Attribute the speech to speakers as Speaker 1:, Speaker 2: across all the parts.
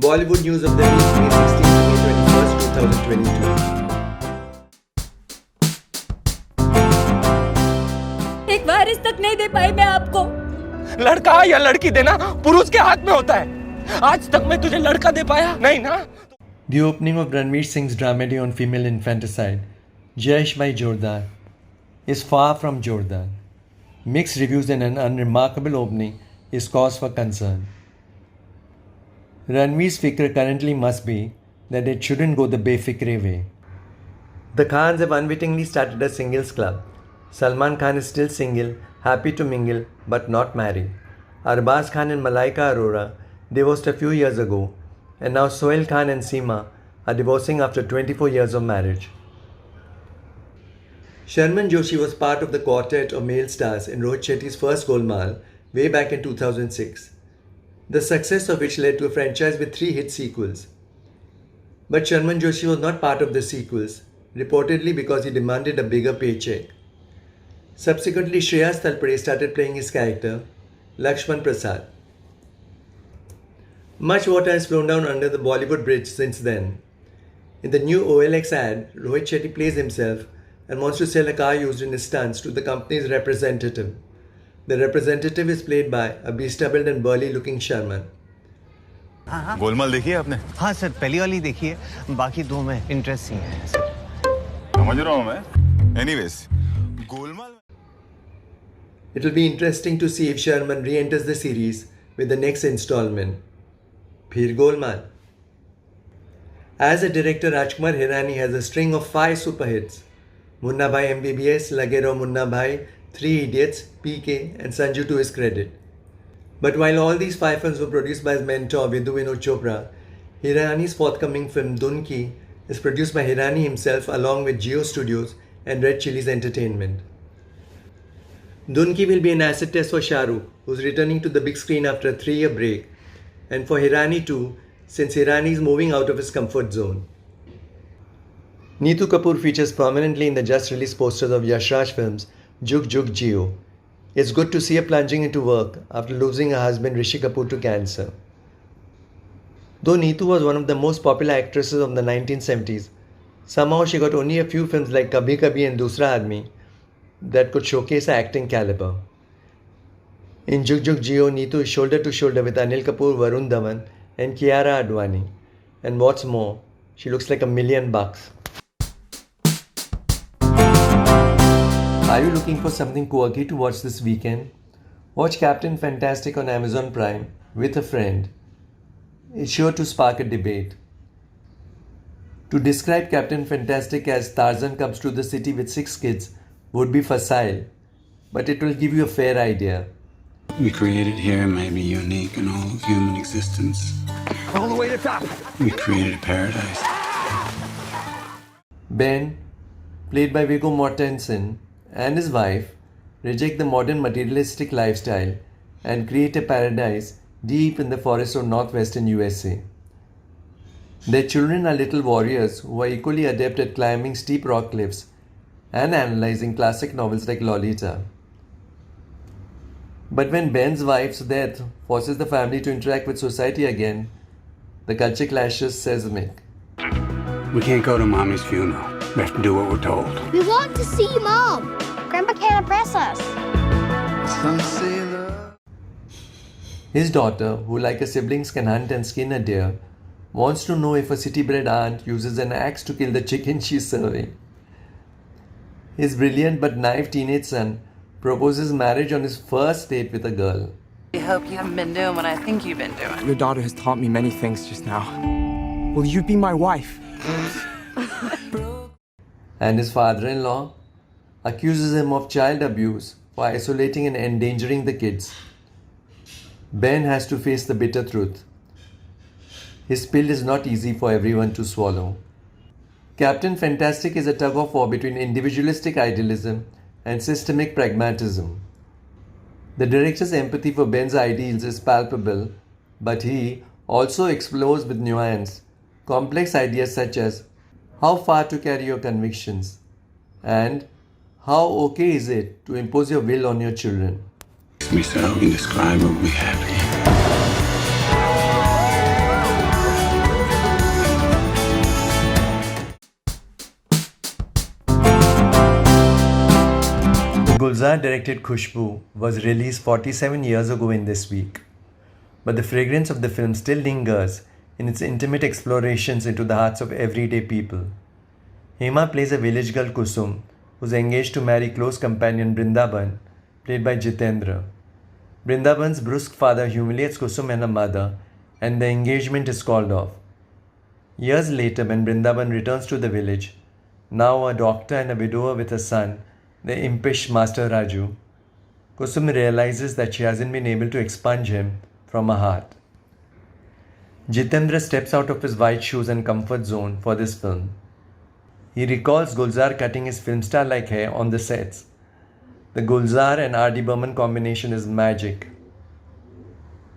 Speaker 1: Bollywood news of the week, May 16th to May 21st, 2022.
Speaker 2: एक वारिस तक नहीं दे पाई मैं आपको।
Speaker 3: लड़का या लड़की देना पुरुष के हाथ में होता है। आज तक मैं तुझे लड़का दे पाया नहीं ना।
Speaker 1: The opening of Ranveer Singh's dramedy on female infanticide, Jayeshbhai Jordar, is far from Jordar. Mixed reviews and an unremarkable opening is cause for concern. Ranveer's fikr currently must be that it shouldn't go the befikre way. The Khans have unwittingly started a singles club. Salman Khan is still single, happy to mingle, but not married. Arbaz Khan and Malaika Arora divorced a few years ago, and now Sohail Khan and Seema are divorcing after 24 years of marriage. Sharman Joshi was part of the quartet of male stars in Rohit Shetty's first Golmaal way back in 2006, the success of which led to a franchise with 3 hit sequels. But Sharman Joshi was not part of the sequels, reportedly because he demanded a bigger paycheck. Subsequently, Shreyas Talpade started playing his character, Lakshman Prasad. Much water has flown down under the Bollywood bridge since then. In the new OLX ad, Rohit Shetty plays himself and wants to sell a car used in his stunts to the company's representative. The representative is played by a beast-doubled and burly-looking Sharman.
Speaker 4: Golmaal देखी है आपने?
Speaker 5: हाँ sir, पहली वाली देखी है, बाकी 2 में इंटरेस्ट नहीं है सर।
Speaker 4: समझ रहा हूँ मैं। Anyways, Golmaal.
Speaker 1: It will be interesting to see if Sharman re-enters the series with the next installment. Phir Golmaal. As a director, SRK-Hirani has a string of 5 super hits: Munna Bhai MBBS, Lage Raho Munna Bhai, 3 Idiots, PK, and Sanju to his credit. But while all these 5 films were produced by his mentor Vidhu Vinod Chopra, Hirani's forthcoming film Dunki is produced by Hirani himself along with Jio Studios and Red Chillies Entertainment. Dunki will be an acid test for Shah Rukh, who's returning to the big screen after a 3-year break, and for Hirani too, since Hirani is moving out of his comfort zone. Neetu Kapoor features prominently in the just released posters of Yash Raj films Jug Jug Jio. It's good to see her plunging into work after losing her husband Rishi Kapoor to cancer. Though Neetu was one of the most popular actresses of the 1970s, somehow she got only a few films like Kabhi Kabhi and Dusra Aadmi that could showcase her acting caliber. In Jug Jug Jio, Neetu is shoulder to shoulder with Anil Kapoor, Varun Dhawan and Kiara Advani. And what's more, she looks like $1 million. Are you looking for something quirky to watch this weekend? Watch Captain Fantastic on Amazon Prime with a friend. It's sure to spark a debate. To describe Captain Fantastic as Tarzan comes to the city with 6 kids would be facile, but it will give you a fair idea.
Speaker 6: We created here may be unique in all of human existence.
Speaker 3: All the way to top.
Speaker 6: We created a paradise.
Speaker 1: Ben, played by Viggo Mortensen, and his wife reject the modern materialistic lifestyle and create a paradise deep in the forests of northwestern USA. Their children are little warriors who are equally adept at climbing steep rock cliffs and analyzing classic novels like Lolita. But when Ben's wife's death forces the family to interact with society again, the culture clashes seismic.
Speaker 6: We can't go to Mommy's funeral. We have to do what we're told.
Speaker 7: We want to see Mom. Grandpa can't impress us.
Speaker 1: His daughter, who like her siblings can hunt and skin a deer, wants to know if a city-bred aunt uses an axe to kill the chicken she's serving. His brilliant but naive teenage son proposes marriage on his first date with a girl.
Speaker 8: I hope you haven't been doing what I think you've been doing.
Speaker 3: Your daughter has taught me many things just now. Will you be my wife?
Speaker 1: And his father-in-law accuses him of child abuse for isolating and endangering the kids. Ben has to face the bitter truth. His pill is not easy for everyone to swallow. Captain Fantastic is a tug-of-war between individualistic idealism and systemic pragmatism. The director's empathy for Ben's ideals is palpable, but he also explores with nuance complex ideas such as how far to carry your convictions and how okay is it to impose your will on your children.
Speaker 6: Mr. Hogan described what we have here.
Speaker 1: Gulzar directed Khushboo was released 47 years ago in this week, but the fragrance of the film still lingers in its intimate explorations into the hearts of everyday people. Hema plays a village girl Kusum, who's engaged to marry close companion Brindaban, played by Jitendra. Brindaban's brusque father humiliates Kusum and her mother, and the engagement is called off. Years later, when Brindaban returns to the village, now a doctor and a widower with a son, the impish Master Raju, Kusum realizes that she hasn't been able to expunge him from her heart. Jitendra steps out of his white shoes and comfort zone for this film. He recalls Gulzar cutting his film star-like hair on the sets. The Gulzar and R.D. Burman combination is magic.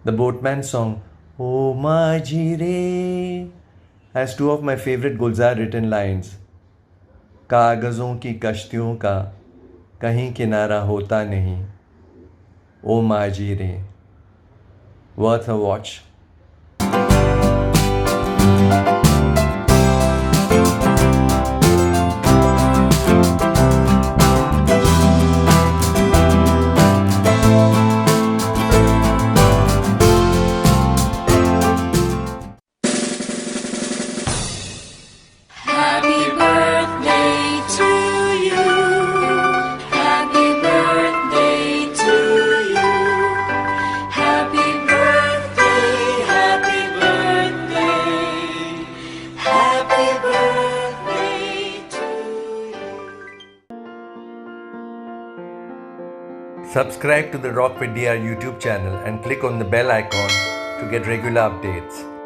Speaker 1: The Boatman song, "Oh Maaji Re," has two of my favorite Gulzar written lines. कागज़ों की कश्तियों का कहीं किनारा होता नहीं, ओ माजी रे. Worth a watch. Subscribe to the Rock with DR YouTube channel and click on the bell icon to get regular updates.